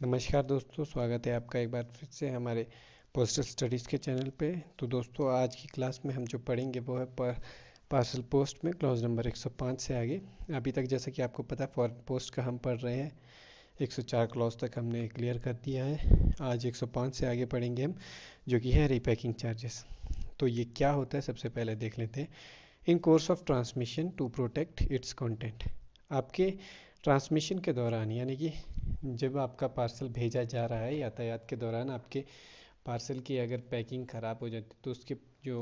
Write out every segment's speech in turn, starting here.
नमस्कार दोस्तों, स्वागत है आपका एक बार फिर से हमारे पोस्टल स्टडीज़ के चैनल पे। तो दोस्तों, आज की क्लास में हम जो पढ़ेंगे वो है पार्सल पोस्ट में क्लॉज नंबर 105 से आगे। अभी तक जैसा कि आपको पता है फॉरेन पोस्ट का हम पढ़ रहे हैं। 104 क्लॉज तक हमने क्लियर कर दिया है। आज 105 से आगे पढ़ेंगे हम, जो कि है रीपैकिंग चार्जेस। तो ये क्या होता है सबसे पहले देख लेते हैं। In course of transmission to protect its content. आपके ट्रांसमिशन के दौरान, यानी कि जब आपका पार्सल भेजा जा रहा है, यातायात के दौरान आपके पार्सल की अगर पैकिंग ख़राब हो जाती है तो उसके जो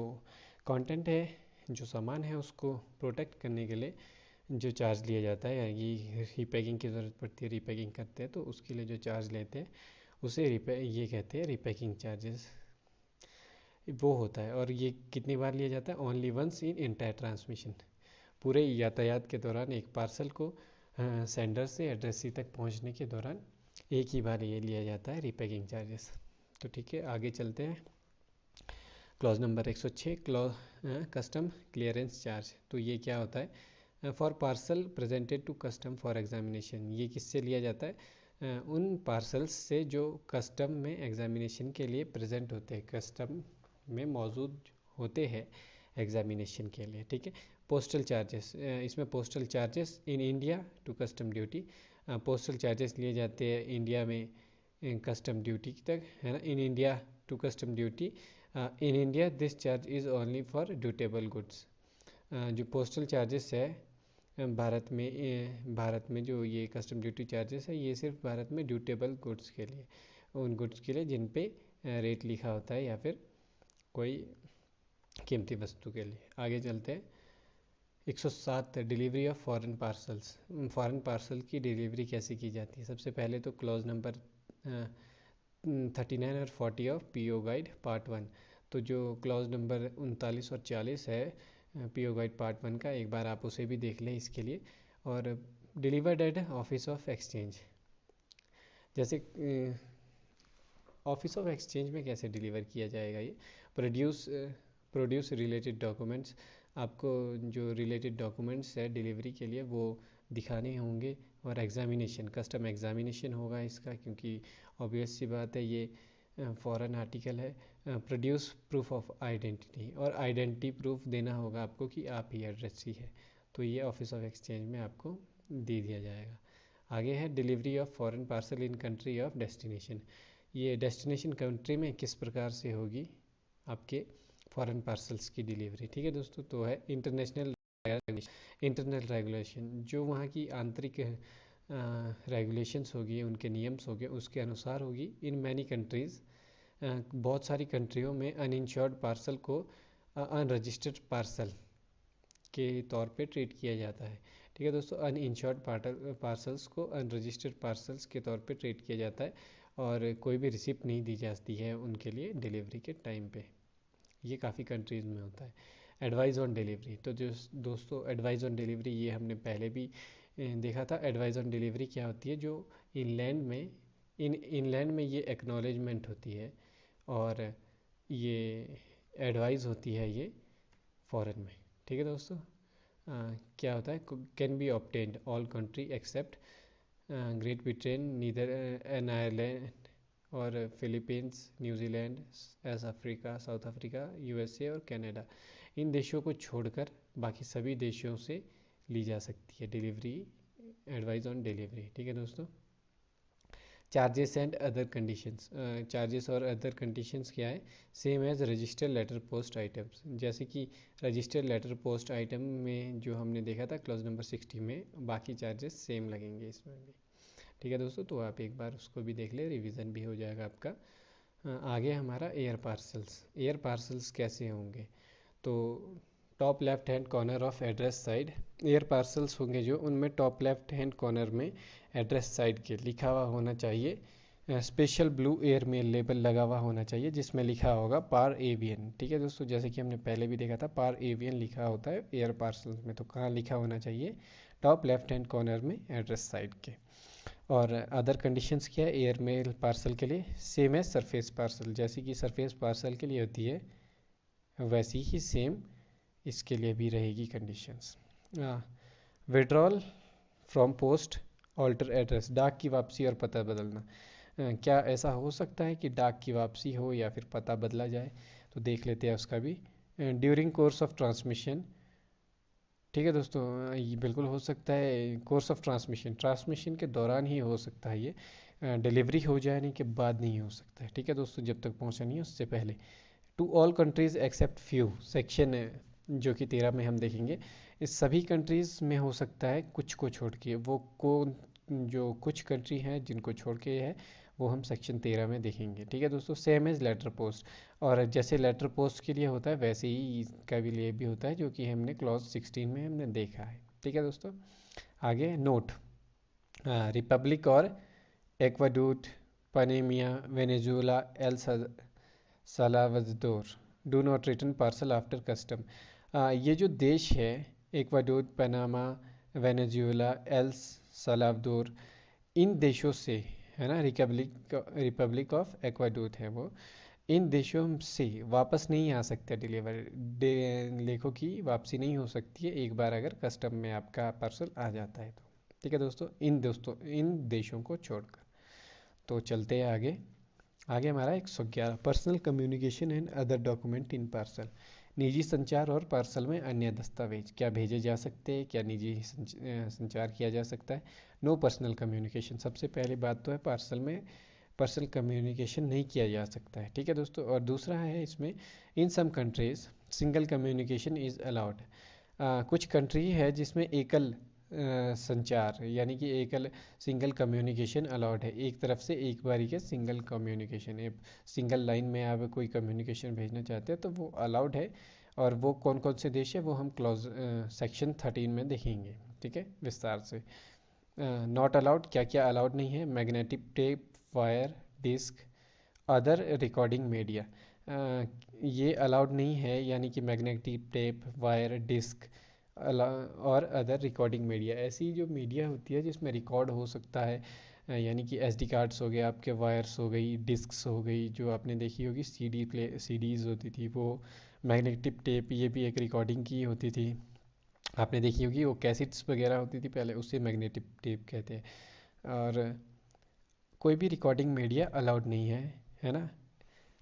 कंटेंट है, जो सामान है, उसको प्रोटेक्ट करने के लिए जो चार्ज लिया जाता है, यानी रीपैकिंग की ज़रूरत पड़ती है, रीपैकिंग करते हैं तो उसके लिए जो चार्ज लेते हैं उसे ये कहते हैं रीपैकिंग चार्जेस। वो होता है, और ये कितनी बार लिया जाता है? Only once in entire transmission. पूरे यातायात के दौरान एक पार्सल को सेंडर से एड्रेसी तक पहुंचने के दौरान एक ही बार ये लिया जाता है रीपैकिंग चार्जेस। तो ठीक है, आगे चलते हैं। Clause number 106, custom clearance charge. तो ये क्या होता है? For parcel presented to custom for examination. ये किससे लिया जाता है? उन पार्सल्स से जो कस्टम में एग्जामिनेशन के लिए प्रेजेंट होते हैं, कस्टम में मौजूद होते हैं एग्जामिनेशन के लिए। ठीक है। पोस्टल चार्जेस, इसमें postal charges in India to custom duty. Postal charges लिए जाते हैं इंडिया में कस्टम ड्यूटी तक, है ना। In India to custom duty. In India this charge is only for dutiable goods. जो पोस्टल चार्जेस है भारत में जो ये कस्टम ड्यूटी चार्जेस है, ये सिर्फ भारत में ड्यूटेबल गुड्स के लिए, उन गुड्स के लिए जिन पे रेट लिखा होता है, या फिर कोई कीमती वस्तु के लिए। आगे चलते हैं। 107, delivery of foreign parcels. Foreign parcel की डिलीवरी कैसे की जाती है? सबसे पहले तो क्लॉज नंबर 39 और 40 ऑफ पीओ गाइड पार्ट 1। तो जो क्लॉज नंबर 39 और 40 है पीओ गाइड पार्ट 1 का, एक बार आप उसे भी देख लें इसके लिए। और delivered at office of exchange. जैसे ऑफिस ऑफ एक्सचेंज में कैसे डिलीवर किया जाएगा ये? Produce produce related documents. आपको जो रिलेटेड डॉक्यूमेंट्स है डिलीवरी के लिए वो दिखाने होंगे। और एग्जामिनेशन, कस्टम एग्जामिनेशन होगा इसका, क्योंकि ऑब्वियस सी बात है ये फॉरेन आर्टिकल है। प्रोड्यूस प्रूफ ऑफ आइडेंटिटी, और आइडेंटिटी प्रूफ देना होगा आपको कि आप ही एड्रेसी है। तो ये ऑफिस ऑफ एक्सचेंज में आपको दे दिया जाएगा। आगे है delivery of foreign parcel in country of destination. ये डेस्टिनेशन कंट्री में किस प्रकार से होगी आपके फॉरेन पार्सल्स की डिलीवरी। ठीक है दोस्तों। तो है इंटरनेशनल रेगुलेशन, जो वहाँ की आंतरिक रेगुलेशंस होगी, उनके नियम्स होंगे, उसके अनुसार होगी। इन मैनी कंट्रीज़, बहुत सारी कंट्रियों में अनइंश्योर्ड पार्सल को अनरजिस्टर्ड पार्सल के तौर पे ट्रीट किया जाता है। ठीक है दोस्तों, अनइंश्योर्ड पार्सल्स को अनरजिस्टर्ड पार्सल्स के तौर पे ट्रीट किया जाता है, और कोई भी रिसिप्ट नहीं दी जाती है उनके लिए डिलीवरी के टाइम पे। ये काफ़ी कंट्रीज़ में होता है। Advice on delivery. तो जो दोस्तों, एडवाइस ऑन डिलीवरी ये हमने पहले भी देखा था। एडवाइस ऑन डिलीवरी क्या होती है? जो इनलैंड में ये एक्नॉलेजमेंट होती है, और ये एडवाइस होती है ये फॉरेन में। ठीक है दोस्तों। क्या होता है? Can be obtained all country except Great Britain, neither an Ireland और Philippines, New Zealand, Africa, South Africa, USA और कनाडा। इन देशों को छोड़कर बाकी सभी देशों से ली जा सकती है डिलीवरी, एडवाइस ऑन डिलीवरी। ठीक है दोस्तों। Charges and other conditions. Charges और अदर कंडीशंस क्या है? Same as registered letter post items. जैसे कि रजिस्टर्ड लेटर पोस्ट आइटम में जो हमने देखा था क्लॉज नंबर 60 में, बाकी चार्जेस सेम लगेंगे इसमें भी। ठीक है दोस्तों। तो आप एक बार उसको भी देख ले, रिवीजन भी हो जाएगा आपका। आगे हमारा एयर पार्सल्स। एयर पार्सल्स कैसे होंगे? तो top left hand corner of address side air parcels होंगे जो, उनमें टॉप लेफ्ट हैंड कॉर्नर में एड्रेस साइड के लिखा हुआ होना चाहिए special blue air mail label लगा हुआ होना चाहिए, जिसमें लिखा होगा पार एवियन। ठीक है दोस्तों, जैसे कि हमने पहले भी देखा था पार एवियन लिखा होता है एयर पार्सल्स में। तो कहाँ लिखा होना चाहिए? टॉप लेफ्ट हैंड कॉर्नर में एड्रेस साइड के। और अदर कंडीशंस क्या है एयर मेल पार्सल के लिए? सेम है सरफेस पार्सल, जैसे कि सरफेस पार्सल के लिए होती है वैसी ही सेम इसके लिए भी रहेगी conditions. Withdrawal from post alter address, डाक की वापसी और पता बदलना। क्या ऐसा हो सकता है कि डाक की वापसी हो या फिर पता बदला जाए? तो देख लेते हैं उसका भी। ड्यूरिंग कोर्स ऑफ ट्रांसमिशन, ठीक है दोस्तों, ये बिल्कुल हो सकता है। कोर्स ऑफ ट्रांसमिशन, ट्रांसमिशन के दौरान ही हो सकता है ये, डिलीवरी हो जाने के बाद नहीं हो सकता है। ठीक है दोस्तों, जब तक पहुंचा नहीं है उससे पहले। To all countries except few, section जो कि 13 में हम देखेंगे, इस सभी कंट्रीज में हो सकता है कुछ को छोड़ के। वो कौन, जो कुछ कंट्री हैं जिनको छोड़ के है, वो हम सेक्शन 13 में देखेंगे। ठीक है दोस्तों, सेम एज लेटर पोस्ट, और जैसे लेटर पोस्ट के लिए होता है वैसे ही इसका भी लिए भी होता है, जो कि हमने क्लॉज 16 में हमने देखा है। ठीक है दोस्तों, आगे नोट, रिपब्लिक और Ecuador, Panama, Venezuela, El Salvador do not return parcel after custom. ये जो देश है, Ecuador, Panama, Venezuela, El Salvador, इन देशों से, है ना, रिपब्लिक ऑफ एक्वाडोर है वो, इन देशों से वापस नहीं आ सकते डिलीवर, लेखों की वापसी नहीं हो सकती है एक बार अगर कस्टम में आपका पार्सल आ जाता है तो। ठीक है दोस्तों, इन देशों को छोड़कर। तो चलते हैं आगे। आगे हमारा 111, personal communication and other document in parcel, निजी संचार और पार्सल में अन्य दस्तावेज क्या भेजे जा सकते हैं, क्या निजी संचार किया जा सकता है? नो पर्सनल कम्युनिकेशन, सबसे पहली बात तो है पार्सल में पर्सनल कम्युनिकेशन नहीं किया जा सकता है। ठीक है दोस्तों, और दूसरा है इसमें, in some countries single communication is allowed, कुछ कंट्री है जिसमें एकल संचार यानी कि एकल सिंगल कम्युनिकेशन अलाउड है, एक तरफ से एक बारी के सिंगल कम्युनिकेशन, एक सिंगल लाइन में आप कोई कम्युनिकेशन भेजना चाहते हैं तो वो अलाउड है। और वो कौन कौन से देश है वो हम क्लॉज सेक्शन 13 में देखेंगे। ठीक है, विस्तार से। नॉट अलाउड, क्या क्या अलाउड नहीं है? Magnetic tape, wire, disc, other recording media, ये अलाउड नहीं है, यानी कि मैग्नेटिक टेप, वायर, डिस्क और अदर रिकॉर्डिंग मीडिया, ऐसी जो मीडिया होती है जिसमें रिकॉर्ड हो सकता है, यानी कि एसडी कार्ड्स हो गए आपके, वायर्स हो गई, डिस्क्स हो गई, जो आपने देखी होगी सीडी प्ले सीडीज़ होती थी वो, मैग्नेटिक टेप ये भी एक रिकॉर्डिंग की होती थी, आपने देखी होगी वो कैसेट्स वगैरह होती थी पहले, उससे मैग्नेटिक टेप कहते हैं। और कोई भी रिकॉर्डिंग मीडिया अलाउड नहीं है ना।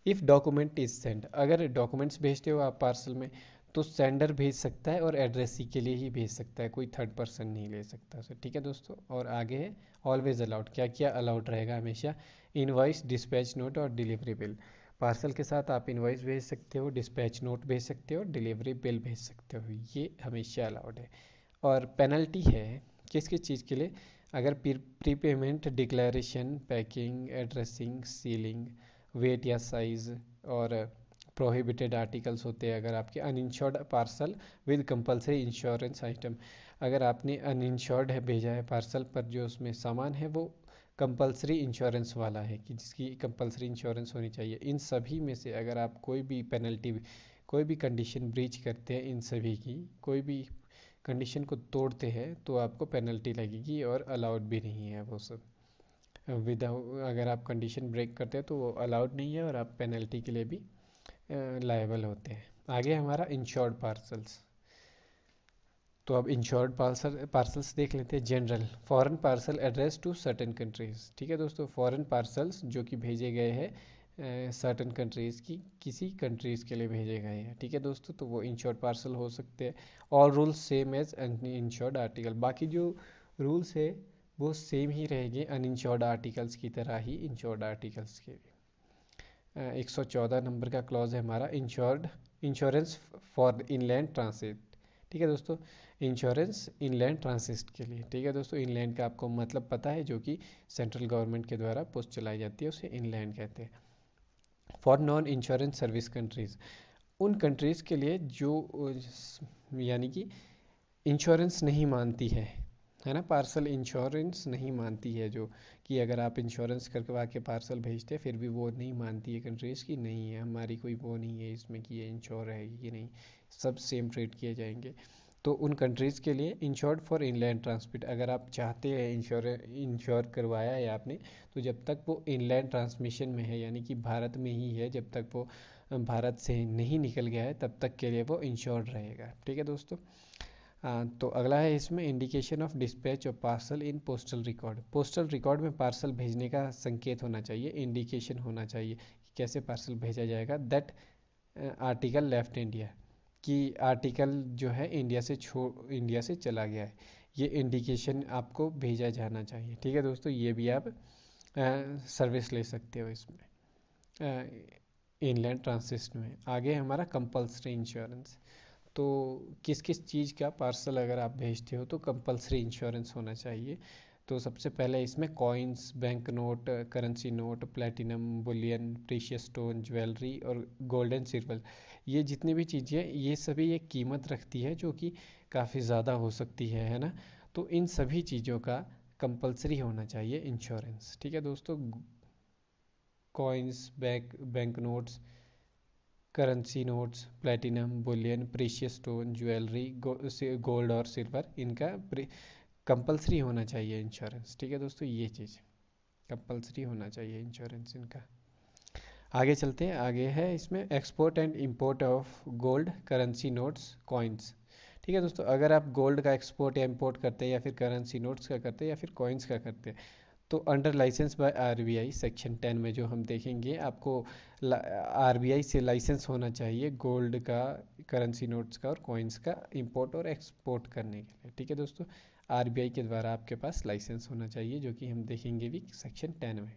इफ़ डॉक्यूमेंट इज सेंड, अगर डॉक्यूमेंट्स भेजते हो आप पार्सल में, तो सेंडर भेज सकता है और एड्रेसी के लिए ही भेज सकता है, कोई थर्ड पर्सन नहीं ले सकता उसे। ठीक है दोस्तों, और आगे है ऑलवेज अलाउड, क्या क्या अलाउड रहेगा हमेशा? इनवॉइस, डिस्पैच नोट और डिलीवरी बिल, पार्सल के साथ आप इनवॉइस भेज सकते हो, डिस्पैच नोट भेज सकते हो और डिलीवरी बिल भेज सकते हो, ये हमेशा अलाउड है। और पेनल्टी है किस किस चीज़ के लिए? अगर prepayment, declaration, packing, addressing, sealing, weight या साइज़, और प्रोहिबिटेड आर्टिकल्स होते हैं अगर आपके, uninsured parcel with compulsory insurance item, अगर आपने अनइंश्योर्ड है भेजा है पार्सल पर, जो उसमें सामान है वो कंपलसरी इंश्योरेंस वाला है कि जिसकी कंपलसरी इंश्योरेंस होनी चाहिए, इन सभी में से अगर आप कोई भी पेनल्टी, कोई भी कंडीशन ब्रीच करते हैं, इन सभी की कोई भी कंडीशन को तोड़ते हैं तो आपको पेनल्टी लगेगी, और अलाउड भी नहीं है वो सब। विदाउट, अगर आप कंडीशन ब्रेक करते हैं तो वो अलाउड नहीं है और आप पेनल्टी के लिए भी लायबल होते हैं। आगे हमारा इंश्योर्ड पार्सल्स, तो अब इंश्योर्ड पार्सल्स देख लेते हैं। General foreign parcel address to certain countries, ठीक है दोस्तों, फॉरेन पार्सल्स जो कि भेजे गए हैं सर्टेन कंट्रीज़ की, किसी कंट्रीज़ के लिए भेजे गए हैं। ठीक है दोस्तों, तो वो इंश्योर्ड पार्सल हो सकते हैं। All rules same as uninsured article, बाकी जो रूल्स है वो सेम ही रहेंगे अनइंश्योर्ड आर्टिकल्स की तरह ही इंश्योर्ड आर्टिकल्स के भी। 114 नंबर का क्लॉज है हमारा, इंश्योरेंस फॉर इनलैंड ट्रांसिट। ठीक है दोस्तों, इंश्योरेंस इनलैंड ट्रांसिट के लिए। ठीक है दोस्तों, इनलैंड का आपको मतलब पता है, जो कि सेंट्रल गवर्नमेंट के द्वारा पोस्ट चलाई जाती है उसे इनलैंड कहते हैं। For non insurance service countries, उन कंट्रीज़ के लिए जो यानी कि इंश्योरेंस नहीं मानती है ना, पार्सल इंश्योरेंस नहीं मानती है, जो कि अगर आप इंश्योरेंस करवा के पार्सल भेजते हैं फिर भी वो नहीं मानती है कंट्रीज़ की, नहीं है हमारी कोई वो नहीं है इसमें कि ये इंश्योर है कि नहीं, सब सेम ट्रीट किए जाएंगे। तो उन कंट्रीज़ के लिए इंश्योर्ड फॉर इनलैंड ट्रांसमिट, अगर आप चाहते हैं इंश्योर करवाया है आपने, तो जब तक वो इनलैंड ट्रांसमिशन में है, यानी कि भारत में ही है, जब तक वो भारत से नहीं निकल गया है तब तक के लिए वो इंश्योर्ड रहेगा। ठीक है दोस्तों, तो अगला है इसमें indication of dispatch of parcel in postal record. Postal record में पार्सल भेजने का संकेत होना चाहिए, इंडिकेशन होना चाहिए कि कैसे पार्सल भेजा जाएगा। दैट आर्टिकल लेफ्ट इंडिया, कि आर्टिकल जो है इंडिया से चला गया है, ये इंडिकेशन आपको भेजा जाना चाहिए। ठीक है दोस्तों, ये भी आप सर्विस ले सकते हो इसमें इनलैंड ट्रांसिट में। आगे हमारा कंपल्सरी इंश्योरेंस। तो किस किस चीज़ का पार्सल अगर आप भेजते हो तो कंपल्सरी इंश्योरेंस होना चाहिए। तो सबसे पहले इसमें coins, bank note, currency note, platinum, Boolean, precious stone, jewellery और गोल्डन सिल्वर, ये जितनी भी चीज़ें हैं ये सभी एक कीमत रखती है जो कि काफ़ी ज़्यादा हो सकती है ना। तो इन सभी चीज़ों का कंपल्सरी होना चाहिए इंश्योरेंस। ठीक है दोस्तों, coins, bank notes, currency notes, platinum, Boolean, precious stone, jewellery, gold और सिल्वर, इनका कंपल्सरी होना चाहिए इंश्योरेंस। ठीक है दोस्तों, ये चीज़ कंपल्सरी होना चाहिए इंश्योरेंस इनका। आगे चलते हैं, आगे है इसमें export and import of gold, currency notes, coins. ठीक है दोस्तों, अगर आप गोल्ड का एक्सपोर्ट या इंपोर्ट करते हैं या फिर करेंसी नोट्स का करते हैं या फिर कॉइन्स का करते हैं तो under licence by RBI section 10 में जो हम देखेंगे आपको आरबीआई से लाइसेंस होना चाहिए गोल्ड का, करेंसी नोट्स का और कॉइन्स का इंपोर्ट और एक्सपोर्ट करने के लिए। ठीक है दोस्तों, आरबीआई के द्वारा आपके पास लाइसेंस होना चाहिए, जो कि हम देखेंगे भी सेक्शन 10 में।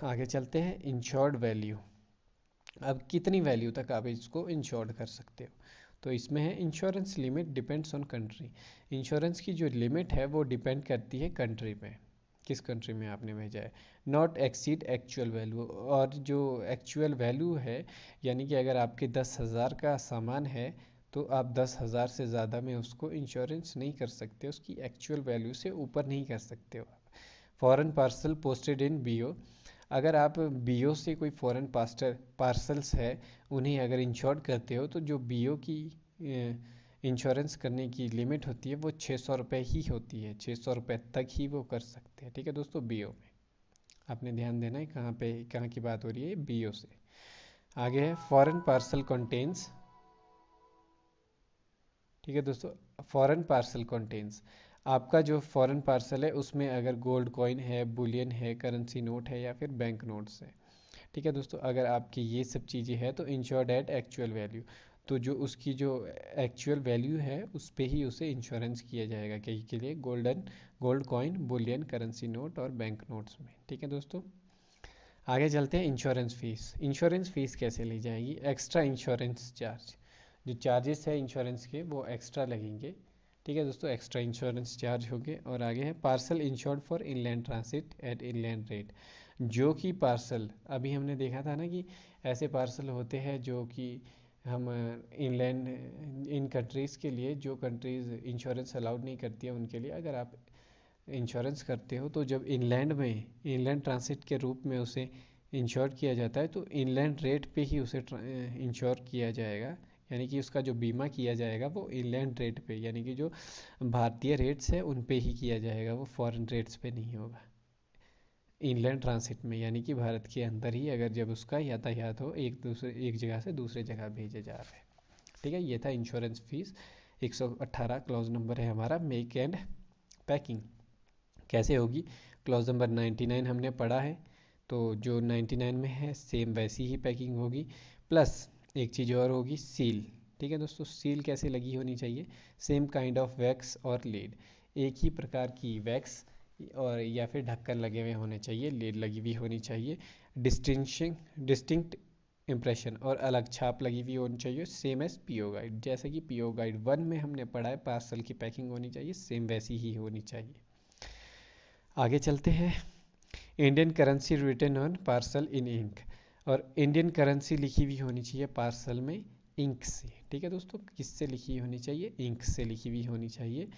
आगे चलते हैं, इंश्योर्ड वैल्यू। अब कितनी वैल्यू तक आप इसको इंश्योर्ड कर सकते हो, तो इसमें है insurance limit depends on country. Insurance की जो लिमिट है वो डिपेंड करती है कंट्री पे, किस कंट्री में आपने भेजा है। नॉट एक्सीड एक्चुअल वैल्यू, और जो एक्चुअल वैल्यू है यानी कि अगर आपके 10,000 का सामान है तो आप 10,000 से ज़्यादा में उसको इंश्योरेंस नहीं कर सकते, उसकी एक्चुअल वैल्यू से ऊपर नहीं कर सकते हो। Foreign parcel posted in BO, अगर आप बीओ से कोई फॉरेन पार्सल्स है उन्हें अगर इंश्योर करते हो तो जो बीओ की इंश्योरेंस करने की लिमिट होती है वो 600 रुपये ही होती है, 600 रुपये तक ही वो कर सकते हैं। ठीक है दोस्तों, बीओ में आपने ध्यान देना है कहाँ की बात हो रही है, बीओ से। आगे है फॉरेन पार्सल कंटेन्स। ठीक है दोस्तों, फॉरेन पार्सल कंटेन्स, आपका जो फॉरेन पार्सल है उसमें अगर गोल्ड कॉइन है, बुलियन है, करेंसी नोट है या फिर बैंक नोट्स है। ठीक है दोस्तों, अगर आपकी ये सब चीज़ें हैं तो इंश्योर्ड एट एक्चुअल वैल्यू, तो जो उसकी जो एक्चुअल वैल्यू है उस पे ही उसे इंश्योरेंस किया जाएगा कहीं के लिए, gold coin, Boolean, currency note और बैंक नोट्स में। ठीक है दोस्तों, आगे चलते हैं, इंश्योरेंस फीस। इंश्योरेंस फीस कैसे ली जाएगी, एक्स्ट्रा इंश्योरेंस चार्ज, जो चार्जेस है इंश्योरेंस के वो एक्स्ट्रा लगेंगे। ठीक है दोस्तों, एक्स्ट्रा इंश्योरेंस चार्ज होंगे। और आगे है parcel insured for inland transit at inland rate, जो कि पार्सल अभी हमने देखा था ना कि ऐसे पार्सल होते हैं जो कि हम इनलैंड, इन कंट्रीज़ के लिए, जो कंट्रीज़ इंश्योरेंस अलाउड नहीं करती है उनके लिए अगर आप इंश्योरेंस करते हो तो जब इनलैंड में, इनलैंड ट्रांसिट के रूप में उसे इंश्योर किया जाता है तो इनलैंड रेट पे ही उसे इंश्योर किया जाएगा, यानी कि उसका जो बीमा किया जाएगा वो इनलैंड रेट पे, यानी कि जो भारतीय रेट्स है उन पे ही किया जाएगा, वो फॉरेन रेट्स पे नहीं होगा इनलैंड ट्रांसिट में, यानी कि भारत के अंदर ही अगर जब उसका यातायात हो एक जगह से दूसरे जगह भेजे जा रहे हैं। ठीक है, ये था इंश्योरेंस फीस। 118 क्लॉज नंबर है हमारा, मेक एंड पैकिंग कैसे होगी। क्लॉज नंबर 99 हमने पढ़ा है, तो जो 99 में है सेम वैसी ही पैकिंग होगी, प्लस एक चीज़ और होगी, सील। ठीक है दोस्तों, सील कैसे लगी होनी चाहिए, सेम काइंड ऑफ वैक्स और लीड, एक ही प्रकार की वैक्स और या फिर ढक्कन लगे हुए होने चाहिए, लीड लगी हुई होनी चाहिए, डिस्टिंक्ट इम्प्रेशन और अलग छाप लगी हुई होनी चाहिए, सेम एज पीओ गाइड। जैसे कि पीओ गाइड 1 में हमने पढ़ा है पार्सल की पैकिंग होनी चाहिए, सेम वैसी ही होनी चाहिए। आगे चलते हैं, Indian currency written on parcel in ink, और इंडियन करेंसी लिखी हुई होनी चाहिए पार्सल में इंक से। ठीक है दोस्तों, किससे लिखी होनी चाहिए, इंक से लिखी हुई होनी चाहिए।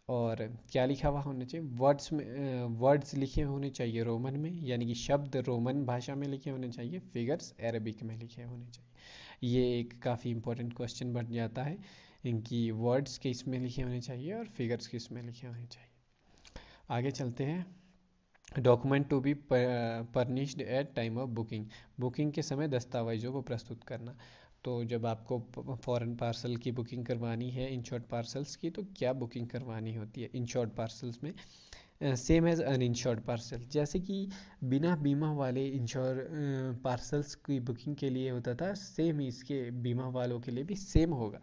और क्या लिखा हुआ होना चाहिए, वर्ड्स में, वर्ड्स लिखे होने चाहिए रोमन में, यानी कि शब्द रोमन भाषा में लिखे होने चाहिए, फिगर्स अरबिक में लिखे होने चाहिए। ये एक काफ़ी इंपॉर्टेंट क्वेश्चन बन जाता है, इनकी वर्ड्स किस में लिखे होने चाहिए और फिगर्स किस में लिखे होने चाहिए। आगे चलते हैं, document to be furnished at time of booking, booking के समय दस्तावेजों को प्रस्तुत करना। तो जब आपको फॉरेन पार्सल की बुकिंग करवानी है इंश्योर्ड पार्सल्स की, तो क्या बुकिंग करवानी होती है इंश्योर्ड पार्सल्स में? सेम एज अनइंश्योर्ड पार्सल, जैसे कि बिना बीमा वाले इंश्योर पार्सल्स की बुकिंग के लिए होता था, सेम ही इसके बीमा वालों के लिए भी सेम होगा।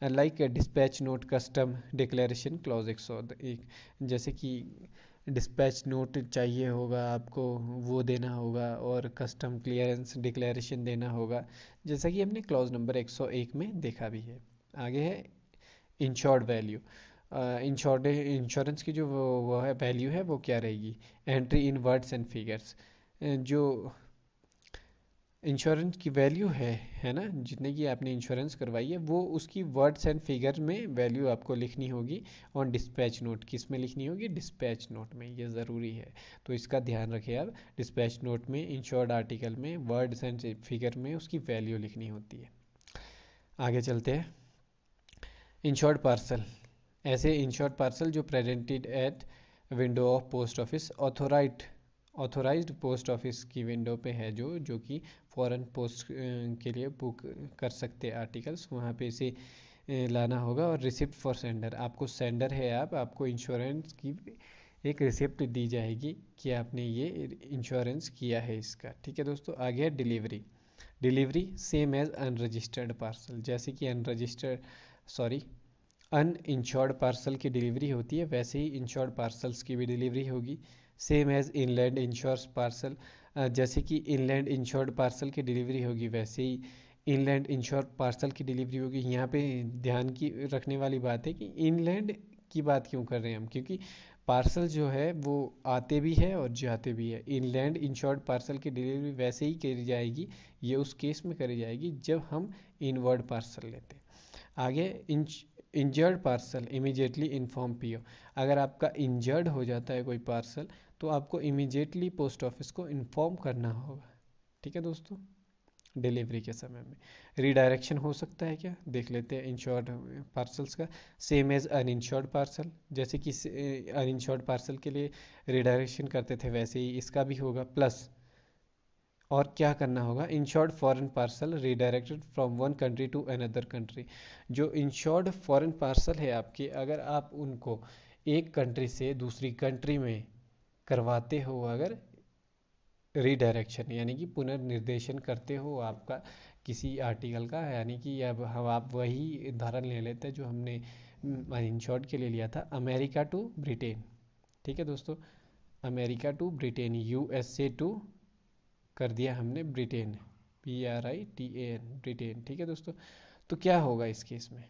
Like dispatch note custom declaration clause 101, जैसे कि डिस्पैच नोट चाहिए होगा आपको, वो देना होगा, और कस्टम क्लियरेंस डिक्लेरेशन देना होगा, जैसा कि हमने क्लॉज नंबर 101 में देखा भी है। आगे है इंश्योर्ड वैल्यू। इंश्योरेंस की जो वो है वैल्यू है वो क्या रहेगी? Entry in words and figures. जो इंश्योरेंस की वैल्यू है ना, जितने की आपने इंश्योरेंस करवाई है वो उसकी वर्ड्स एंड फिगर में वैल्यू आपको लिखनी होगी। ऑन डिस्पैच नोट, किस में लिखनी होगी? डिस्पैच नोट में, ये ज़रूरी है, तो इसका ध्यान रखें आप। डिस्पैच नोट में इंश्योर्ड आर्टिकल में वर्ड्स एंड फिगर में उसकी वैल्यू लिखनी होती है। आगे चलते हैं। इंश्योर्ड पार्सल, ऐसे इंश्योर्ड पार्सल जो presented at window of post office, authorised post office की विंडो पे है, जो कि फॉरेन पोस्ट के लिए बुक कर सकते हैं आर्टिकल्स, वहाँ पे इसे लाना होगा। और रिसिप्ट फॉर सेंडर, आपको सेंडर है आपको इंश्योरेंस की एक रिसिप्ट दी जाएगी कि आपने ये इंश्योरेंस किया है इसका। ठीक है दोस्तों। आगे है delivery. Delivery same as unregistered parcel, जैसे कि अनइंश्योर्ड पार्सल की डिलीवरी होती है, वैसे ही इंश्योर्ड पार्सल्स की भी डिलीवरी होगी। Same as inland insured parcel, जैसे कि इनलैंड इंश्योर्ड पार्सल की डिलीवरी होगी, वैसे ही इनलैंड इंश्योर्ड पार्सल की डिलीवरी होगी। यहाँ पे ध्यान की रखने वाली बात है कि इनलैंड की बात क्यों कर रहे हैं हम, क्योंकि पार्सल जो है वो आते भी है और जाते भी है। इनलैंड इंश्योर्ड पार्सल की डिलीवरी वैसे ही करी जाएगी, ये उस केस में करी जाएगी जब हम इनवर्ड पार्सल लेते हैं। आगे injured parcel immediately inform PO, अगर आपका इंजर्ड हो जाता है कोई पार्सल तो आपको इमीडिएटली पोस्ट ऑफिस को इन्फॉर्म करना होगा। ठीक है दोस्तों। डिलीवरी के समय में रीडायरेक्शन हो सकता है क्या, देख लेते हैं इंश्योर्ड पार्सल्स का। सेम एज अनइंश्योर्ड पार्सल, जैसे कि अनइंश्योर्ड पार्सल के लिए रीडायरेक्शन करते थे वैसे ही इसका भी होगा। प्लस और क्या करना होगा? Insured foreign parcel redirected from one country to another country, जो इंश्योर्ड फॉरेन पार्सल है आपके, अगर आप उनको एक कंट्री से दूसरी कंट्री में करवाते हो, अगर रीडायरेक्शन यानी कि पुनर्निर्देशन करते हो आपका किसी आर्टिकल का, यानी कि अब हम आप वही उदाहरण ले लेते हैं जो हमने इंश्योर्ड के लिए लिया था, अमेरिका टू ब्रिटेन। ठीक है दोस्तों। America to Britain, USA to कर दिया हमने ब्रिटेन, BRITAN ब्रिटेन। ठीक है दोस्तों। तो क्या होगा इस केस में?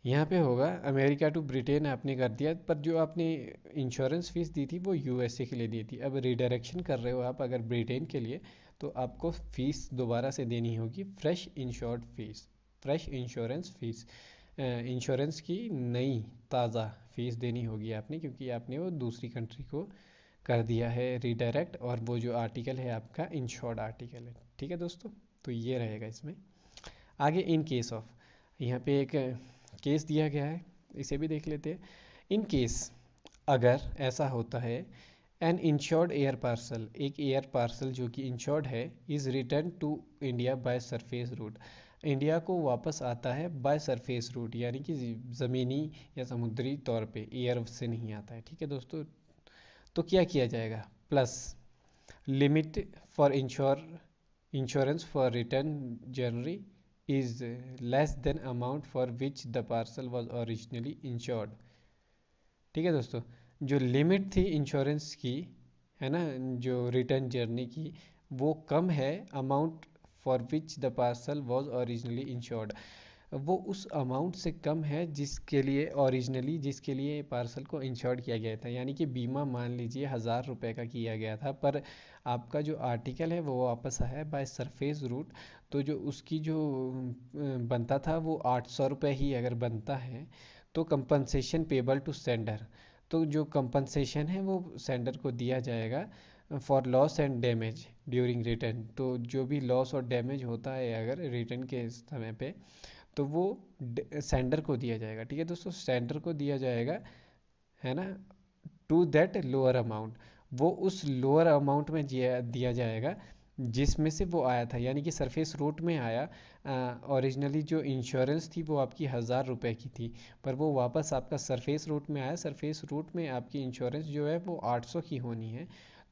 यहाँ पे होगा अमेरिका टू ब्रिटेन आपने कर दिया, पर जो आपने इंश्योरेंस फीस दी थी वो यूएसए के लिए दी थी। अब रिडायरेक्शन कर रहे हो आप अगर ब्रिटेन के लिए, तो आपको फीस दोबारा से देनी होगी, fresh insured fees, fresh insurance fees, insurance की नई ताज़ा फीस देनी होगी आपने, क्योंकि आपने वो दूसरी कंट्री को कर दिया है रीडायरेक्ट, और वो जो आर्टिकल है आपका इंश्योर्ड आर्टिकल है। ठीक है दोस्तों। तो ये रहेगा इसमें। आगे इन केस ऑफ, यहाँ पे एक केस दिया गया है, इसे भी देख लेते हैं। इन केस, अगर ऐसा होता है, एन इंश्योर्ड एयर पार्सल, एक एयर पार्सल जो कि इंश्योर्ड है, is return to India by surface route, India को वापस आता है बाय सरफेस रूट, यानी कि ज़मीनी या समुद्री तौर पे, एयर से नहीं आता है। ठीक है दोस्तों। तो क्या किया जाएगा? Plus limit for insurance for return journey is less than amount for which the parcel was originally insured. ठीक है दोस्तों। जो लिमिट थी इंश्योरेंस की, है ना, जो रिटर्न जर्नी की, वो कम है amount for which the parcel was originally insured, वो उस अमाउंट से कम है जिसके लिए ओरिजिनली, जिसके लिए पार्सल को इंश्योर्ड किया गया था। यानी कि बीमा मान लीजिए 1000 रुपये का किया गया था, पर आपका जो आर्टिकल है वो वापस आया है बाय सरफेस रूट, तो जो उसकी जो बनता था वो 800 रुपये ही अगर बनता है, तो कंपनसेशन पेबल टू सेंडर, तो जो कंपनसेशन है वो सेंडर को दिया जाएगा for loss and damage during return. तो जो भी लॉस और डैमेज होता है अगर रिटर्न के समय पे, तो वो सेंडर को दिया जाएगा। ठीक है दोस्तों। सेंडर को दिया जाएगा, है ना, टू दैट लोअर अमाउंट, वो उस लोअर अमाउंट में दिया जाएगा जिसमें से वो आया था, यानी कि सरफेस रूट में आया। ओरिजिनली जो इंश्योरेंस थी वो आपकी 1000 रुपये की थी, पर वो वापस आपका सरफेस रूट में आया। सरफेस रूट में आपकी इंश्योरेंस जो है वो 800 की होनी है।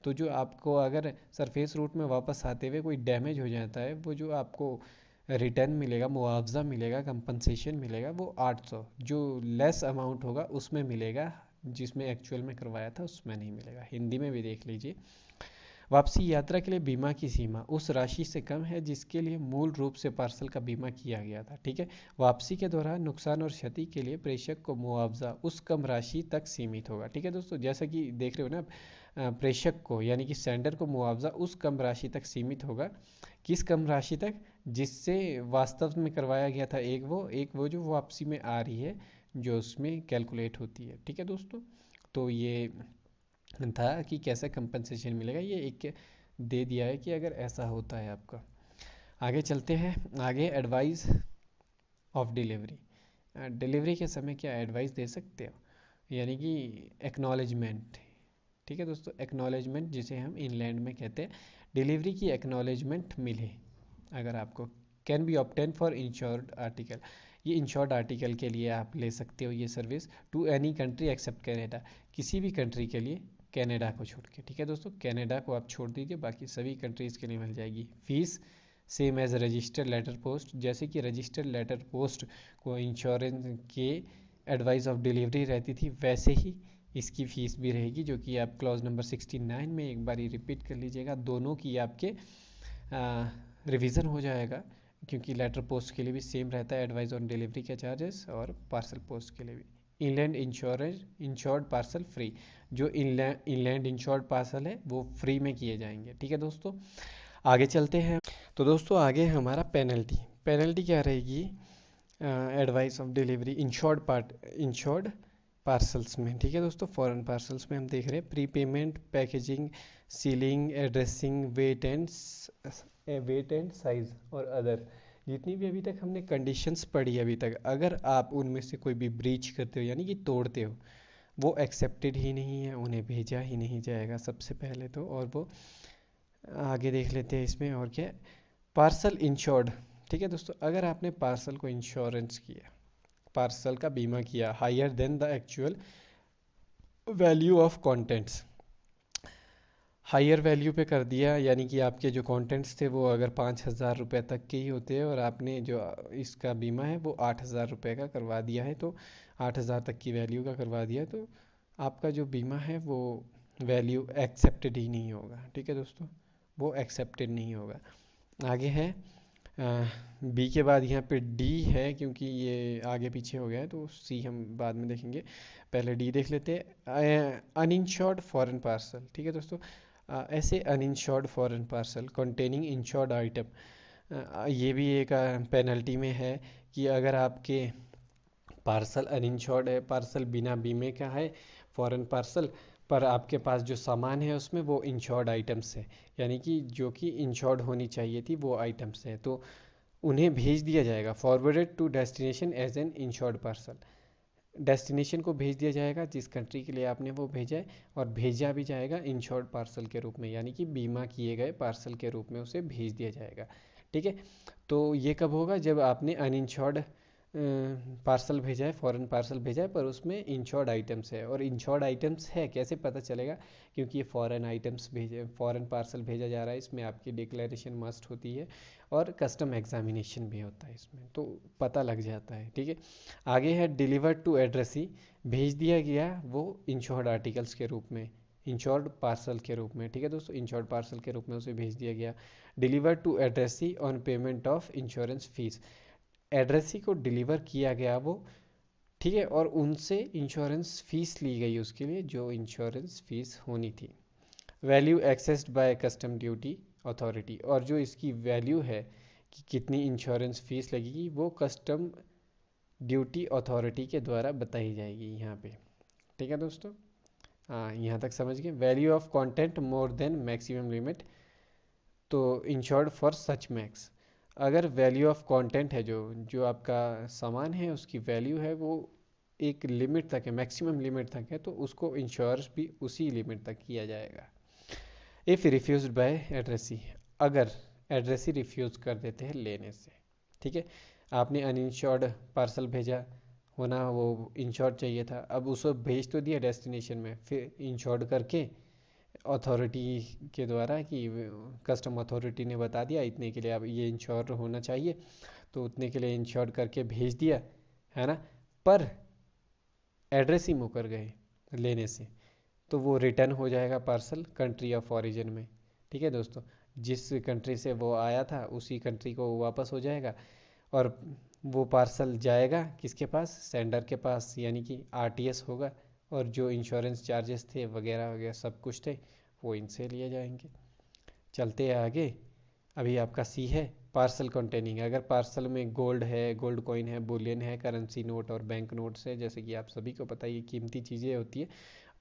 तो जो आपको अगर सरफेस रूट में वापस आते हुए कोई डैमेज हो जाता है, वो जो आपको रिटर्न मिलेगा, मुआवजा मिलेगा, कंपनसेशन मिलेगा, वो 800 जो लेस अमाउंट होगा उसमें मिलेगा, जिसमें एक्चुअल में करवाया था उसमें नहीं मिलेगा। हिंदी में भी देख लीजिए। वापसी यात्रा के लिए बीमा की सीमा उस राशि से कम है जिसके लिए मूल रूप से पार्सल का बीमा किया गया था। ठीक है। वापसी के दौरान नुकसान और क्षति के लिए प्रेषक को मुआवजा उस कम राशि तक सीमित होगा। ठीक है दोस्तों, जैसा कि देख रहे हो ना, प्रेषक को यानी कि सेंडर को मुआवजा उस कम राशि तक सीमित होगा। किस कम राशि तक? जिससे वास्तव में करवाया गया था। एक वो जो वापसी में आ रही है, जो उसमें कैलकुलेट होती है। ठीक है दोस्तों, तो ये था कि कैसे कंपनसेशन मिलेगा, ये एक दे दिया है कि अगर ऐसा होता है आपका। आगे चलते हैं। आगे एडवाइस ऑफ डिलीवरी। डिलीवरी के समय क्या एडवाइस दे सकते हो, यानी कि एक्नॉलेजमेंट। ठीक है दोस्तों, एक्नॉलेजमेंट जिसे हम इंग्लैंड में कहते हैं, डिलीवरी की एक्नॉलेजमेंट मिले अगर आपको। Can be obtain for insured article. ये इंश्योर्ड आर्टिकल के लिए आप ले सकते हो ये service, to any country except Canada. किसी भी कंट्री के लिए, कनाडा को छोड़ के। ठीक है दोस्तों, कनाडा को आप छोड़ दीजिए, बाकी सभी कंट्रीज़ के लिए मिल जाएगी। Fees same as registered letter post. जैसे कि रजिस्टर्ड लेटर पोस्ट को इंश्योरेंस के एडवाइस ऑफ डिलीवरी रहती थी, वैसे ही इसकी फ़ीस भी रहेगी, जो कि आप क्लॉज नंबर 69 में एक बार रिपीट कर लीजिएगा। दोनों की आपके रिवीजन हो जाएगा, क्योंकि लेटर पोस्ट के लिए भी सेम रहता है एडवाइस ऑन डिलीवरी के चार्जेस, और पार्सल पोस्ट के लिए भी। Inland insured parcel free. जो इनलैंड इंश्योर्ड पार्सल है वो फ्री में किए जाएंगे। ठीक है दोस्तों, आगे चलते हैं। तो दोस्तों आगे हमारा पेनल्टी क्या रहेगी advice of delivery insured parcels में। ठीक है दोस्तों, फॉरेन पार्सल्स में हम देख रहे हैं prepayment, packaging, sealing, addressing, weight and size और अदर। जितनी भी अभी तक हमने कंडीशंस पढ़ी अभी तक, अगर आप उनमें से कोई भी ब्रीच करते हो यानी कि तोड़ते हो, वो एक्सेप्टेड ही नहीं है, उन्हें भेजा ही नहीं जाएगा सबसे पहले तो। और वो आगे देख लेते हैं इसमें और क्या। Parcel insured. ठीक है दोस्तों, अगर आपने पार्सल को इंश्योरेंस किया, पार्सल का बीमा किया, higher than the actual value of contents, higher value पे कर दिया, यानी कि आपके जो कंटेंट्स थे वो अगर 5000 रुपये तक के ही होते हैं, और आपने जो इसका बीमा है वो 8000 रुपये का करवा दिया है, तो 8000 तक की वैल्यू का करवा दिया, तो आपका जो बीमा है वो वैल्यू एक्सेप्टेड ही नहीं होगा। ठीक है दोस्तों, वो एक्सेप्टेड नहीं होगा। आगे है बी के बाद यहाँ पे डी है, क्योंकि ये आगे पीछे हो गया है, तो सी हम बाद में देखेंगे। पहले डी देख लेते हैं। Uninsured foreign parcel. ठीक है दोस्तों, ऐसे uninsured foreign parcel containing insured item, ये भी एक पेनल्टी में है कि अगर आपके पार्सल अनइंश्योर्ड है, पार्सल बिना बीमे का है, फॉरेन पार्सल, पर आपके पास जो सामान है उसमें वो इंश्योर्ड आइटम्स है, यानी कि जो कि इंश्योर्ड होनी चाहिए थी वो आइटम्स है, तो उन्हें भेज दिया जाएगा। Forwarded to destination as an insured parcel. Destination को भेज दिया जाएगा जिस कंट्री के लिए आपने वो भेजा है, और भेजा भी जाएगा इंश्योर्ड पार्सल के रूप में, यानी कि बीमा किए गए पार्सल के रूप में उसे भेज दिया जाएगा। ठीक है, तो ये कब होगा? जब आपने अनइंश्योर्ड पार्सल भेजा है, फॉरेन पार्सल भेजा है, पर उसमें इंश्योर्ड आइटम्स है। और इंश्योर्ड आइटम्स है कैसे पता चलेगा? क्योंकि ये फॉरेन आइटम्स भेजे, फॉरेन पार्सल भेजा जा रहा है, इसमें आपकी डिक्लेरेशन मस्ट होती है, और कस्टम एग्जामिनेशन भी होता है इसमें, तो पता लग जाता है। ठीक है, आगे है डिलीवर्ड टू एड्रेसी। भेज दिया गया वो इंश्योर्ड आर्टिकल्स के रूप में, इंश्योर्ड पार्सल के रूप में। ठीक है दोस्तों, इंश्योर्ड पार्सल के रूप में उसे भेज दिया गया। Delivered to addressee on payment of insurance fees. Addressee को डिलीवर किया गया वो, ठीक है, और उनसे इंश्योरेंस फीस ली गई उसके लिए, जो इंश्योरेंस फीस होनी थी। Value assessed by custom duty authority. और जो इसकी वैल्यू है कि कितनी इंश्योरेंस फीस लगेगी, वो कस्टम ड्यूटी अथॉरिटी के द्वारा बताई जाएगी यहाँ पे। ठीक है दोस्तों, हाँ यहाँ तक समझ गए। Value of content more than maximum limit, तो इंश्योर्ड फॉर सच मैक्स। अगर वैल्यू ऑफ कंटेंट है, जो जो आपका सामान है उसकी वैल्यू है वो एक लिमिट तक है, मैक्सिमम लिमिट तक है, तो उसको इंश्योर भी उसी लिमिट तक किया जाएगा। If refused by addressee. अगर एड्रेस ही रिफ्यूज़ कर देते हैं लेने से। ठीक है, आपने अनइंश्योर्ड पार्सल भेजा होना, वो इंश्योर्ड चाहिए था, अब उसको भेज तो दिया डेस्टिनेशन में, फिर इंश्योर्ड करके अथॉरिटी के द्वारा कि कस्टम अथॉरिटी ने बता दिया इतने के लिए अब ये इंश्योर होना चाहिए, तो उतने के लिए इंश्योर करके भेज दिया, है ना, पर एड्रेस ही मुकर गए लेने से, तो वो रिटर्न हो जाएगा पार्सल कंट्री ऑफ ओरिजिन में। ठीक है दोस्तों, जिस कंट्री से वो आया था उसी कंट्री को वापस हो जाएगा, और वो पार्सल जाएगा किसके पास, सेंडर के पास, यानी कि आरटीएस होगा, और जो इंश्योरेंस चार्जेस थे वगैरह वगैरह सब कुछ थे वो इनसे लिए जाएंगे। चलते हैं आगे। अभी आपका सी है पार्सल कंटेनिंग, अगर पार्सल में गोल्ड है, गोल्ड कॉइन है, बुलियन है, करेंसी नोट और बैंक नोट्स है, जैसे कि आप सभी को पता है ये कीमती चीज़ें होती है,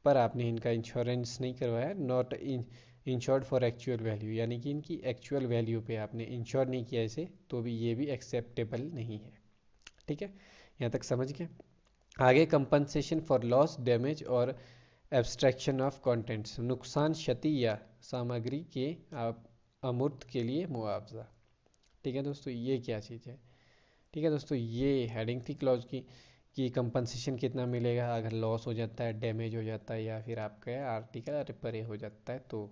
पर आपने इनका इंश्योरेंस नहीं करवाया, not insured for actual value, यानी कि इनकी एक्चुअल वैल्यू पे आपने इंश्योर नहीं किया इसे, तो भी ये भी एक्सेप्टेबल नहीं है। ठीक है, यहाँ तक समझ गए। आगे कंपनसेशन फॉर लॉस, डैमेज और एब्स्ट्रैक्शन ऑफ कंटेंट्स, नुकसान, क्षति या सामग्री के अमूर्त के लिए मुआवजा। ठीक है दोस्तों, ये क्या चीज़ है। ठीक है दोस्तों, ये हेडिंग थी क्लॉज की कि कंपनसेशन कितना मिलेगा अगर लॉस हो जाता है, डैमेज हो जाता है, या फिर आपका आर्टिकल रिपेयर हो जाता है। तो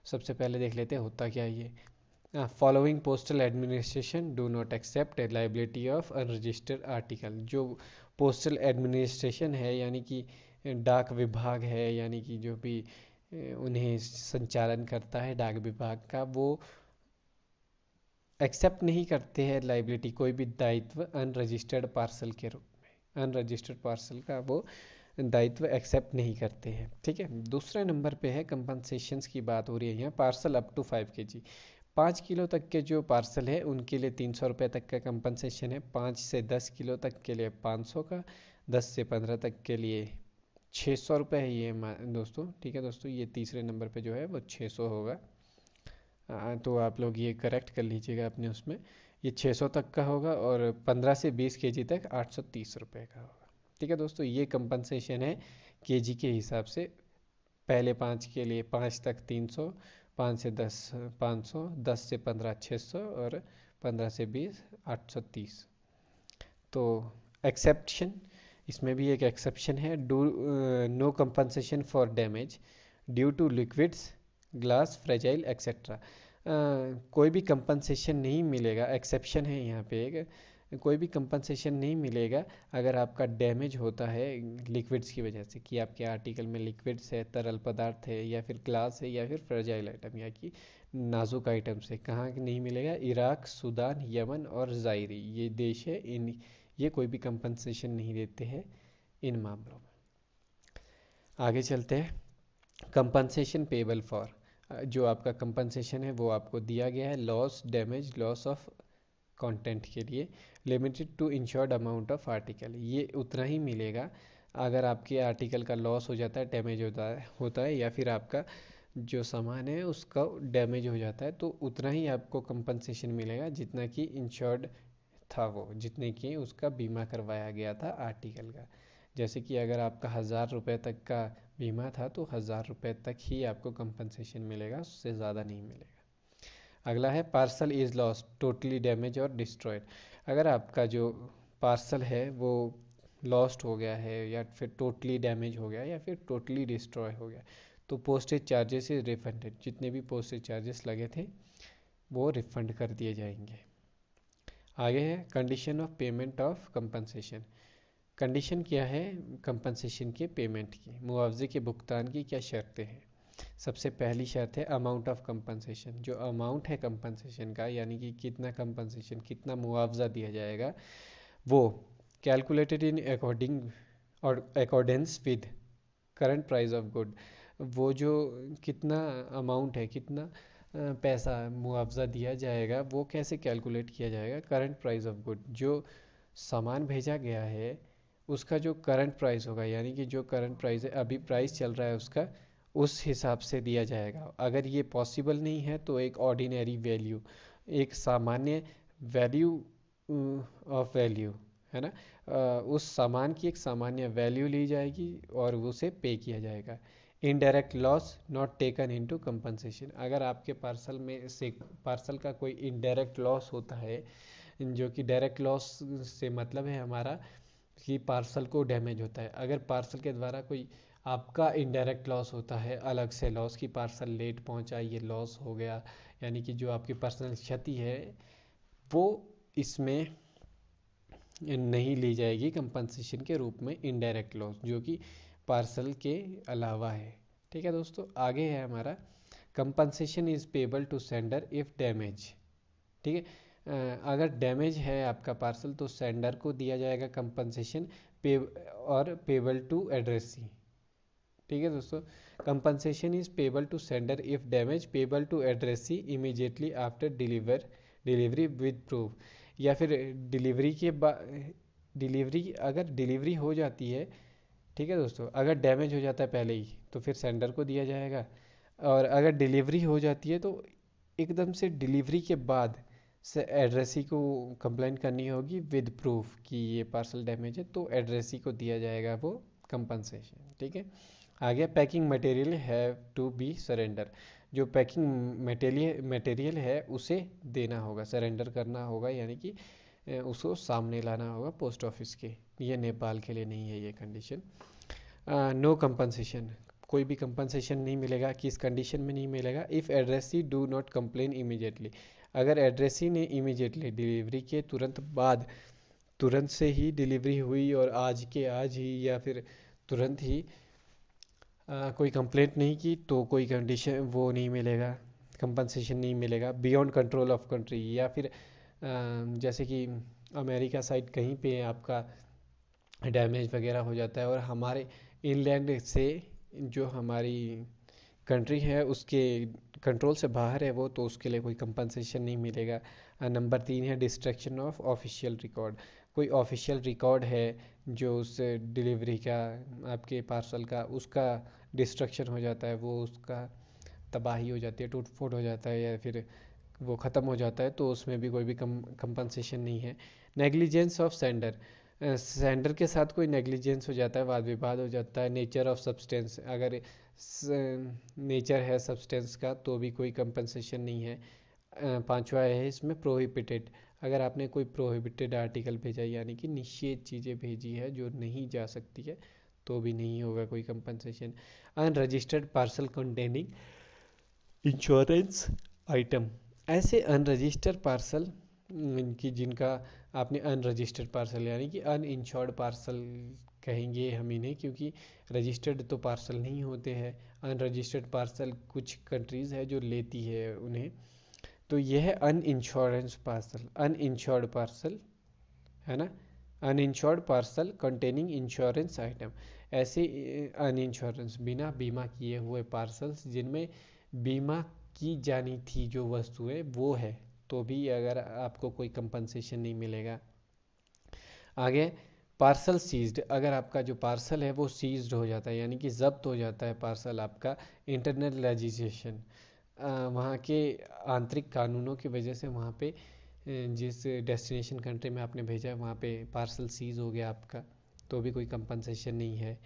सबसे पहले देख लेते हैं होता क्या ये। Following postal administration do not accept liability of unregistered article. जो पोस्टल एडमिनिस्ट्रेशन है, यानी कि डाक विभाग है, यानी कि जो भी उन्हें संचालन करता है डाक विभाग का, वो एक्सेप्ट नहीं करते हैं लाइबिलिटी, कोई भी दायित्व अनरजिस्टर्ड पार्सल के रूप में, अनरजिस्टर्ड पार्सल का वो दायित्व एक्सेप्ट नहीं करते हैं। ठीक है, दूसरे नंबर पे है कंपनसेशंस की बात हो रही है यहाँ, parcel up to 5 kg, 5 kilo तक के जो पार्सल है उनके लिए 300 रुपये तक का कंपनसेशन है, 5 से 10 किलो तक के लिए 500 का, 10 से 15 तक के लिए 600 रुपये है ये दोस्तों। ठीक है दोस्तों, ये तीसरे नंबर पे जो है वो 600 होगा। तो आप लोग ये करेक्ट कर लीजिएगा अपने उसमें, ये 600 तक का होगा, और 15 से 20 kg तक 830 रुपये का होगा। ठीक है दोस्तों, ये कंपनसेशन है केजी के हिसाब से। पहले 5 के लिए 5 तक 300, 5 से 10 500, 10 से 15 600, और 15 से 20 830। तो एक्सेप्शन, इसमें भी एक एक्सेप्शन है, do no compensation for damage due to liquids, glass, fragile etcetera. कोई भी कंपनसेशन नहीं मिलेगा, एक्सेप्शन है यहाँ पे एक, कोई भी कंपनसेशन नहीं मिलेगा अगर आपका डैमेज होता है लिक्विड्स की वजह से, कि आपके आर्टिकल में लिक्विड्स है, तरल पदार्थ है, या फिर ग्लास है, या फिर फ्रेजाइल आइटम, या कि नाजुक आइटम से। कहाँ नहीं मिलेगा, इराक, सूडान, यमन और ज़ायरी, ये देश है, इन ये कोई भी कंपनसेशन नहीं देते हैं इन मामलों में। आगे चलते हैं। कंपनसेशन पेबल फॉर, जो आपका कंपनसेशन है वो आपको दिया गया है loss, damage, loss of content के लिए, limited to insured amount of article, ये उतना ही मिलेगा अगर आपके आर्टिकल का लॉस हो जाता है, डैमेज होता है, या फिर आपका जो सामान है उसका डैमेज हो जाता है, तो उतना ही आपको कंपनसेशन मिलेगा जितना कि इंश्योर्ड था, वो जितने की उसका बीमा करवाया गया था आर्टिकल का। जैसे कि अगर आपका 1000 रुपये तक का बीमा था तो 1000 रुपये तक ही आपको कंपनसेशन मिलेगा, उससे ज़्यादा नहीं मिलेगा। अगला है parcel is lost, totally damage और डिस्ट्रॉयड। अगर आपका जो पार्सल है वो लॉस्ट हो गया है, या फिर टोटली डैमेज हो गया, या फिर टोटली डिस्ट्रॉय हो गया, तो पोस्टेज चार्जेस इज रिफंडेड, जितने भी पोस्टेज चार्जेस लगे थे वो रिफंड कर दिए जाएंगे। आगे है condition of payment of compensation. Condition क्या है कंपनसेशन के पेमेंट की, मुआवजे के भुगतान की क्या शर्तें हैं। सबसे पहली शर्त है अमाउंट ऑफ कंपनसेशन, जो अमाउंट है कंपनसेशन का, यानी कि कितना कंपनसेशन, कितना मुआवजा दिया जाएगा, वो कैलकुलेटेड इन अकॉर्डिंग और accordance with current price of good. वो जो कितना अमाउंट है, कितना पैसा मुआवजा दिया जाएगा, वो कैसे कैलकुलेट किया जाएगा, करंट प्राइस ऑफ गुड, जो सामान भेजा गया है उसका जो करंट प्राइस होगा, यानी कि जो करंट प्राइस है, अभी प्राइस चल रहा है उसका, उस हिसाब से दिया जाएगा। अगर ये पॉसिबल नहीं है तो एक ऑर्डिनरी वैल्यू, एक सामान्य वैल्यू ऑफ वैल्यू, है ना, उस सामान की एक सामान्य वैल्यू ली जाएगी और उसे पे किया जाएगा। Indirect loss not taken into compensation. अगर आपके पार्सल का कोई इनडायरेक्ट लॉस होता है, जो कि डायरेक्ट लॉस से मतलब है हमारा कि पार्सल को डैमेज होता है, अगर पार्सल के द्वारा कोई आपका इनडायरेक्ट लॉस होता है, अलग से लॉस की पार्सल लेट पहुंचा, ये लॉस हो गया, यानी कि जो आपकी पर्सनल क्षति है वो इसमें नहीं ली जाएगी कंपनसेशन के रूप में, इनडायरेक्ट लॉस जो कि पार्सल के अलावा है। ठीक है दोस्तों, आगे है हमारा compensation is payable to sender if damage. ठीक है, अगर डैमेज है आपका पार्सल तो सेंडर को दिया जाएगा कंपनसेशन, पे और पेबल टू एड्रेसी। ठीक है दोस्तों, compensation is payable to sender if damage, payable to addressee immediately after delivery with proof. या फिर डिलीवरी के बाद, अगर डिलीवरी हो जाती है, ठीक है दोस्तों, अगर डैमेज हो जाता है पहले ही तो फिर सेंडर को दिया जाएगा, और अगर डिलीवरी हो जाती है तो एकदम से डिलीवरी के बाद से एड्रेसी को कंप्लेन करनी होगी विद प्रूफ कि ये पार्सल डैमेज है, तो एड्रेसी को दिया जाएगा वो कंपनसेशन। ठीक है, आगे packing material have to be surrender. जो पैकिंग मटेरियल है उसे देना होगा, सरेंडर करना होगा, यानी कि उसको सामने लाना होगा पोस्ट ऑफिस के। ये नेपाल के लिए नहीं है ये कंडीशन। नो कंपनसेशन, कोई भी कंपनसेशन नहीं मिलेगा, किस कंडीशन में नहीं मिलेगा, if addressee do not complain immediately. अगर एड्रेसी ने इमीडिएटली डिलीवरी के तुरंत से ही डिलीवरी हुई और आज के आज ही या फिर तुरंत ही कोई कंप्लेंट नहीं की तो कोई कंडीशन वो नहीं मिलेगा, कंपनसेशन नहीं मिलेगा। बियॉन्ड कंट्रोल ऑफ कंट्री, या फिर जैसे कि अमेरिका साइड कहीं पे आपका डैमेज वगैरह हो जाता है और हमारे इनलैंड से जो हमारी कंट्री है उसके कंट्रोल से बाहर है वो, तो उसके लिए कोई कंपनसेशन नहीं मिलेगा। नंबर 3 है डिस्ट्रक्शन ऑफ ऑफिशियल रिकॉर्ड। कोई ऑफिशियल रिकॉर्ड है जो उस डिलीवरी का, आपके पार्सल का, उसका डिस्ट्रक्शन हो जाता है, वो उसका तबाही हो जाती है, टूट फूट हो जाता है, या फिर वो ख़त्म हो जाता है, तो उसमें भी कोई भी कंपनसेशन नहीं है। नेग्लिजेंस ऑफ सेंडर, सेंडर के साथ कोई नेग्लिजेंस हो जाता है, वाद विवाद हो जाता है। नेचर ऑफ सब्सटेंस, अगर नेचर है सब्सटेंस का तो भी कोई कंपनसेशन नहीं है। पांचवा है इसमें प्रोहिबिटेड, अगर आपने कोई प्रोहिबिटेड आर्टिकल भेजा यानी कि निषेध चीज़ें भेजी है जो नहीं जा सकती है तो भी नहीं होगा कोई compensation. Unregistered parcel containing insurance item, ऐसे अनरजिस्टर्ड पार्सल की जिनका आपने अनरजिस्टर्ड पार्सल यानी कि अनइंश्योर्ड पार्सल कहेंगे हम इन्हें, क्योंकि रजिस्टर्ड तो पार्सल नहीं होते हैं, अनरजिस्टर्ड पार्सल कुछ कंट्रीज़ है जो लेती है उन्हें, तो यह है अनइंश्योरेंस पार्सल, अनइंश्योर्ड पार्सल है ना, uninsured parcel containing insurance item. ऐसे अनइंश्योरेंस बिना बीमा किए हुए पार्सल्स जिनमें बीमा की जानी थी जो वस्तुएं वो है, तो भी अगर आपको कोई कंपनसेशन नहीं मिलेगा। आगे पार्सल सीज्ड, अगर आपका जो पार्सल है वो सीज्ड हो जाता है यानी कि जब्त हो जाता है पार्सल आपका, इंटरनल लेजिस्लेशन, वहाँ के आंतरिक कानूनों की वजह से वहाँ पे जिस डेस्टिनेशन कंट्री में आपने भेजा है वहाँ पे पार्सल सीज हो गया आपका, तो भी कोई कंपनसेशन नहीं है।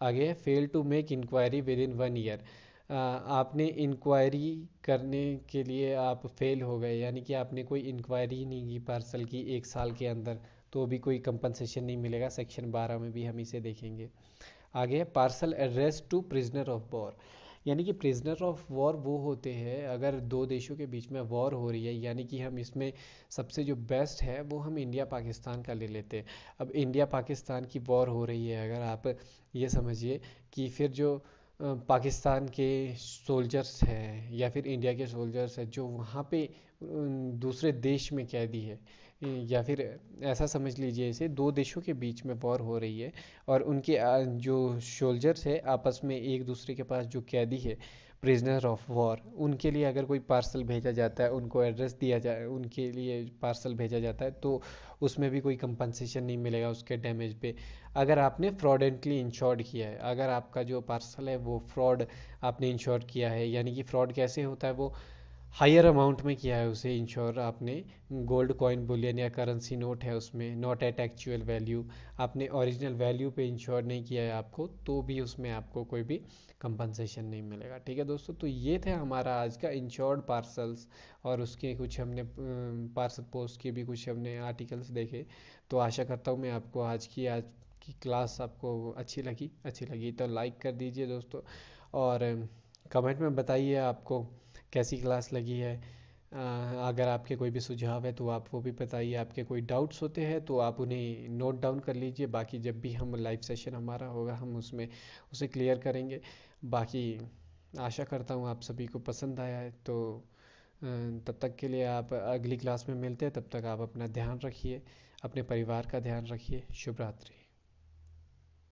आगे fail to make inquiry within 1 year, आपने इंक्वायरी करने के लिए आप फेल हो गए यानी कि आपने कोई इंक्वायरी नहीं की पार्सल की 1 साल के अंदर, तो भी कोई कंपनसेशन नहीं मिलेगा। सेक्शन 12 में भी हम इसे देखेंगे। आगे parcel address to prisoner of war, यानी कि प्रिजनर ऑफ वॉर वो होते हैं अगर दो देशों के बीच में वॉर हो रही है, यानी कि हम इसमें सबसे जो बेस्ट है वो हम इंडिया पाकिस्तान का ले लेते हैं। अब इंडिया पाकिस्तान की वॉर हो रही है, अगर आप ये समझिए कि फिर जो पाकिस्तान के सोल्जर्स हैं या फिर इंडिया के सोल्जर्स हैं जो वहाँ पे दूसरे देश में कैदी है, या फिर ऐसा समझ लीजिए इसे, दो देशों के बीच में वॉर हो रही है और उनके जो सोल्जर्स है आपस में एक दूसरे के पास जो कैदी है प्रिजनर ऑफ वॉर, उनके लिए अगर कोई पार्सल भेजा जाता है, उनको एड्रेस दिया जाए, उनके लिए पार्सल भेजा जाता है, तो उसमें भी कोई कंपनसेशन नहीं मिलेगा उसके डैमेज पे। अगर आपने फ्रॉडेंटली इंश्योर्ड किया है, अगर आपका जो पार्सल है वो फ्रॉड आपने इंश्योर किया है, यानी कि फ्रॉड कैसे होता है, वो हायर अमाउंट में किया है उसे इंश्योर आपने, गोल्ड कॉइन बुलियन या करेंसी नोट है उसमें, नॉट एट एक्चुअल वैल्यू, आपने ओरिजिनल वैल्यू पे इंश्योर नहीं किया है आपको, तो भी उसमें आपको कोई भी कंपनसेशन नहीं मिलेगा। ठीक है दोस्तों, तो ये थे हमारा आज का इंश्योर्ड पार्सल्स, और उसके कुछ हमने पार्सल पोस्ट के भी कुछ हमने आर्टिकल्स देखे। तो आशा करता हूँ मैं आपको आज की क्लास आपको अच्छी लगी तो लाइक कर दीजिए दोस्तों, और कमेंट में बताइए आपको कैसी क्लास लगी है। अगर आपके कोई भी सुझाव है तो आप वो भी बताइए, आपके कोई डाउट्स होते हैं तो आप उन्हें नोट डाउन कर लीजिए, बाकी जब भी हम लाइव सेशन हमारा होगा हम उसमें उसे क्लियर करेंगे। बाकी आशा करता हूँ आप सभी को पसंद आया है, तो तब तक के लिए आप अगली क्लास में मिलते हैं, तब तक आप अपना ध्यान रखिए, अपने परिवार का ध्यान रखिए। शुभ रात्रि।